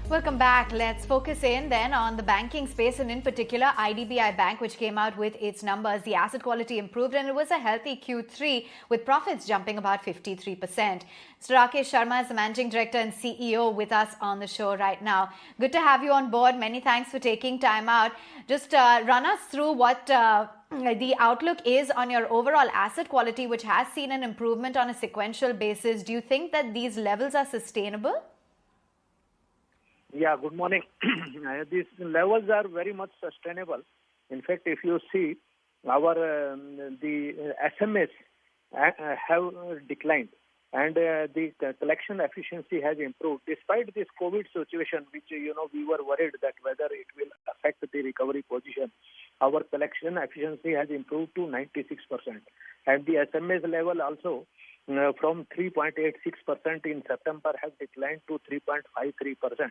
Welcome back. Let's focus in then on the banking space and in particular IDBI Bank, which came out with its numbers. The asset quality improved and it was a healthy Q3 with profits jumping about 53%. Mr. Rakesh Sharma is the Managing Director and CEO with us on the show right now. Good to have you on board. Many thanks for taking time out. Just run us through what the outlook is on your overall asset quality, which has seen an improvement on a sequential basis. Do you think that these levels are sustainable? Yeah, good morning. These levels are very much sustainable. In fact, if you see, the SMAs have declined and the collection efficiency has improved despite this COVID situation, which we were worried that whether it will affect the recovery position. Our collection efficiency has improved to 96%, and the SMAs level also from 3.86% in September has declined to 3.53%.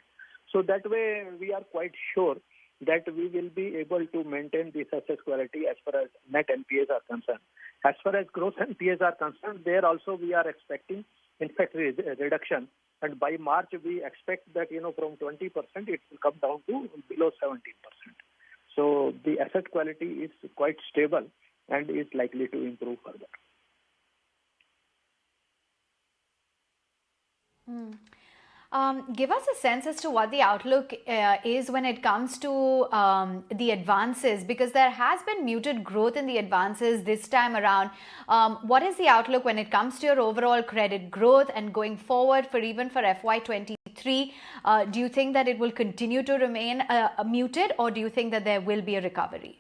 So that way we are quite sure that we will be able to maintain this asset quality as far as net NPAs are concerned. As far as gross NPAs are concerned, there also we are expecting, in fact, reduction. And by March, we expect that, from 20%, it will come down to below 17%. So the asset quality is quite stable and is likely to improve further. Give us a sense as to what the outlook is when it comes to the advances, because there has been muted growth in the advances this time around. What is the outlook when it comes to your overall credit growth and going forward for even for FY23? Do you think that it will continue to remain muted, or do you think that there will be a recovery?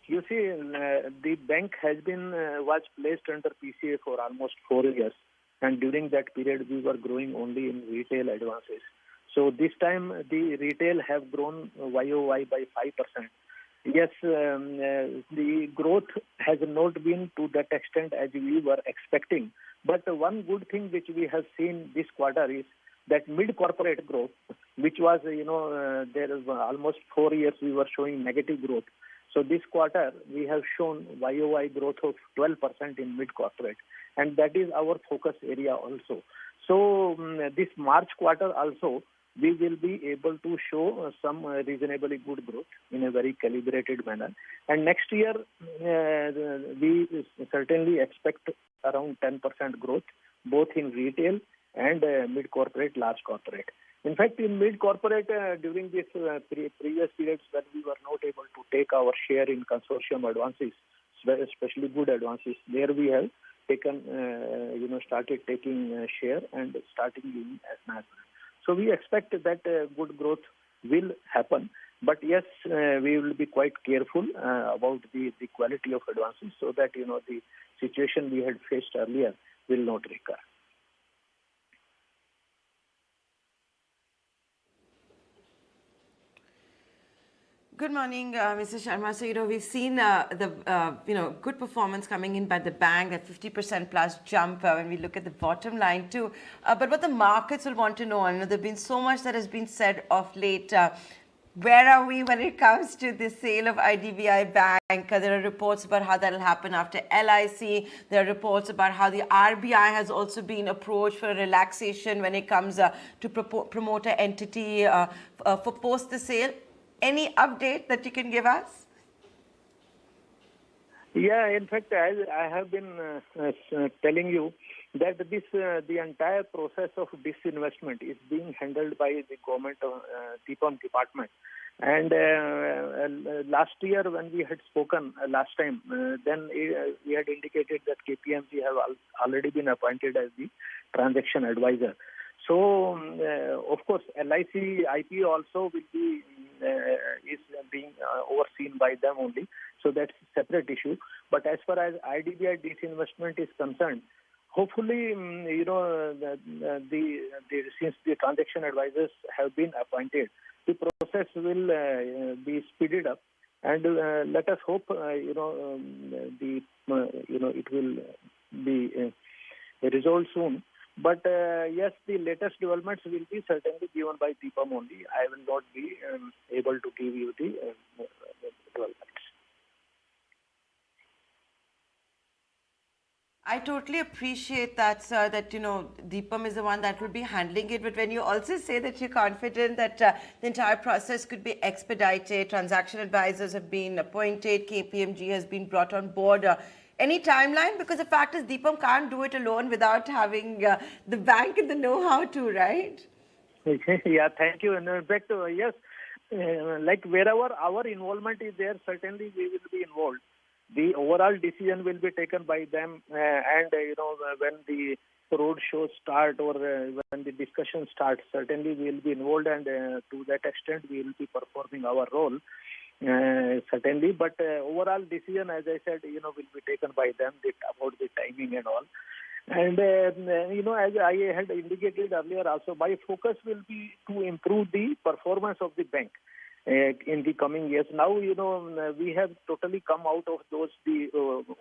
You see, the bank was placed under PCA for almost 4 years. And during that period, we were growing only in retail advances. So this time, the retail have grown YoY by 5%. Yes, the growth has not been to that extent as we were expecting. But one good thing which we have seen this quarter is that mid-corporate growth, which was, there is almost 4 years we were showing negative growth. So this quarter, we have shown YoY growth of 12% in mid-corporate. And that is our focus area also. So this March quarter also, we will be able to show some reasonably good growth in a very calibrated manner. And next year, we certainly expect around 10% growth, both in retail and mid-corporate, large corporate. In fact, in mid-corporate, during this previous periods when we were not able to take our share in consortium advances, especially good advances, there we have taken, started taking share and starting giving as management. So we expect that good growth will happen. But yes, we will be quite careful about the quality of advances so that, the situation we had faced earlier will not recur. Good morning, Mr. Sharma. So, we've seen the good performance coming in by the bank, that 50% plus jump when we look at the bottom line too. But what the markets will want to know, there's been so much that has been said of late. Where are we when it comes to the sale of IDBI Bank? There are reports about how that will happen after LIC. There are reports about how the RBI has also been approached for a relaxation when it comes to promoter entity for post the sale. Any update that you can give us? Yeah, in fact, I have been telling you that the entire process of disinvestment is being handled by the government TPAM department. And last year when we had spoken last time, then we had indicated that KPMG have already been appointed as the transaction advisor. So, of course, LIC IPO also will be is being overseen by them only. So that's a separate issue. But as far as IDBI disinvestment is concerned, hopefully, since the transaction advisors have been appointed, the process will be speeded up. And let us hope, it will be resolved soon. But yes, the latest developments will be certainly given by TPAM only. I will not be able to give you the developments. I totally appreciate that, sir, that, Deepam is the one that will be handling it. But when you also say that you're confident that the entire process could be expedited, transaction advisors have been appointed, KPMG has been brought on board, any timeline? Because the fact is Deepam can't do it alone without having the bank and the know-how too, right? Yeah, thank you. And in fact, yes, like wherever our involvement is there, certainly we will be involved. The overall decision will be taken by them, and when the road shows start or when the discussion starts, certainly we will be involved, and to that extent we will be performing our role. Certainly, but overall decision, as I said, will be taken by them about the timing and all. And, as I had indicated earlier also, my focus will be to improve the performance of the bank in the coming years. Now, we have totally come out of the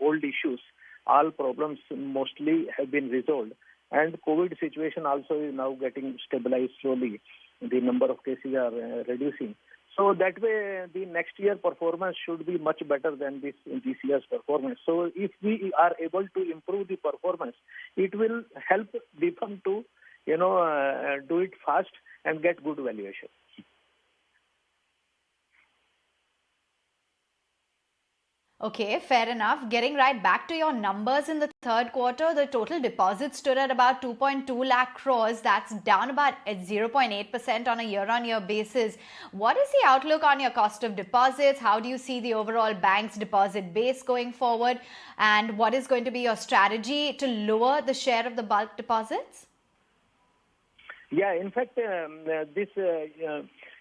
old issues. All problems mostly have been resolved. And COVID situation also is now getting stabilized slowly. The number of cases are reducing. So that way, the next year performance should be much better than this year's performance. So if we are able to improve the performance, it will help the firm to, do it fast and get good valuation. Okay, fair enough. Getting right back to your numbers in the third quarter, the total deposits stood at about 2.2 lakh crores. That's down about 0.8% on a year-on-year basis. What is the outlook on your cost of deposits? How do you see the overall bank's deposit base going forward? And what is going to be your strategy to lower the share of the bulk deposits? Yeah, in fact,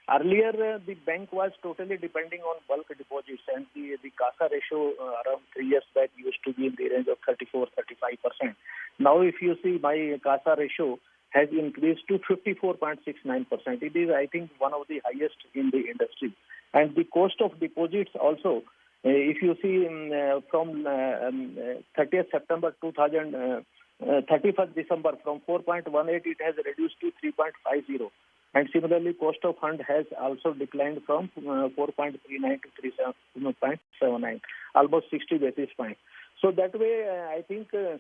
earlier, the bank was totally depending on bulk deposits, and the CASA ratio around 3 years back used to be in the range of 34-35%. Now, if you see, my CASA ratio has increased to 54.69%. It is, I think, one of the highest in the industry. And the cost of deposits also, if you see from 30th September 31st December, from 4.18, it has reduced to 3.50. And similarly, cost of fund has also declined from 4.39 to 3.79, almost 60 basis points. So that way, I think the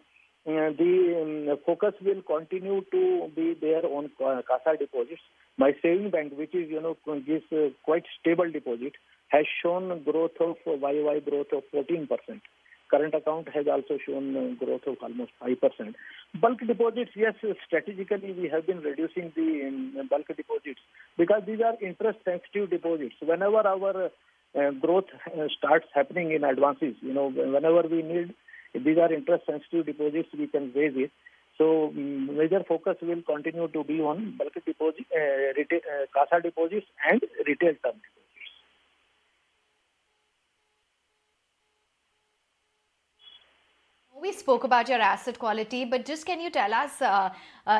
focus will continue to be there on CASA deposits. My saving bank, which is, gives quite stable deposit, has shown growth of YoY growth of 14%. Current account has also shown growth of almost 5%. Bulk deposits, yes, strategically we have been reducing the bulk deposits because these are interest-sensitive deposits. Whenever our growth starts happening in advances, whenever we need, these are interest-sensitive deposits, we can raise it. So major focus will continue to be on bulk deposit, CASA deposits and retail term deposits. We spoke about your asset quality, but just can you tell us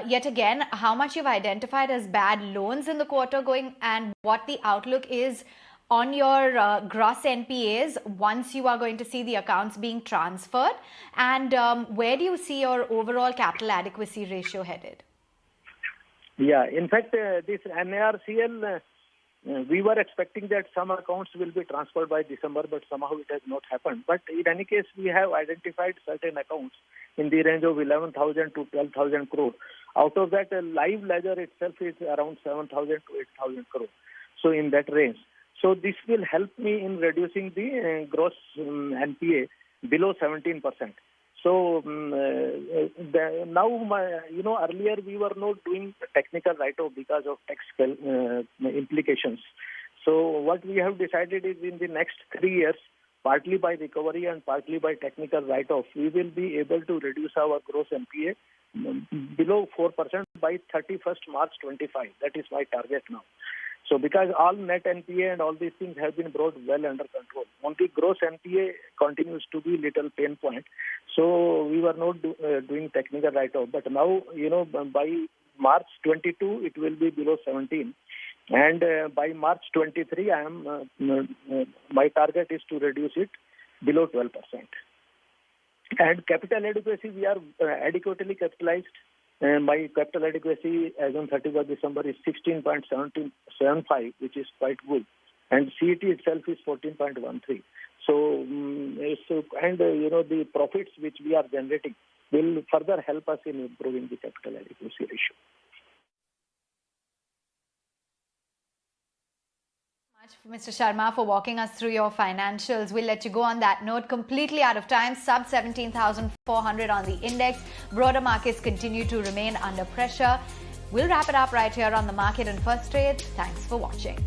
yet again how much you've identified as bad loans in the quarter going and what the outlook is on your gross NPAs once you are going to see the accounts being transferred, and where do you see your overall capital adequacy ratio headed? Yeah, in fact, this NARCL, we were expecting that some accounts will be transferred by December, but somehow it has not happened. But in any case, we have identified certain accounts in the range of 11,000 to 12,000 crore. Out of that, live ledger itself is around 7,000 to 8,000 crore. So in that range. So this will help me in reducing the gross NPA below 17%. So now, earlier we were not doing technical write-off because of tax implications. So what we have decided is in the next 3 years, partly by recovery and partly by technical write-off, we will be able to reduce our gross NPA below 4% by 31st March 25. That is my target now. So because all net NPA and all these things have been brought well under control. Only gross NPA continues to be little pain point. So we were not doing technical write-off. But now, by March 22, it will be below 17. And by March 23, my target is to reduce it below 12%. And capital adequacy, we are adequately capitalized. My capital adequacy as on 31st December is 16.75, which is quite good. And CET itself is 14.13. So, the profits which we are generating, will further help us in improving the capital adequacy ratio. Mr. Sharma, for walking us through your financials. We'll let you go on that note. Completely out of time, sub 17,400 on the index. Broader markets continue to remain under pressure. We'll wrap it up right here on the Market and First Trades. Thanks for watching.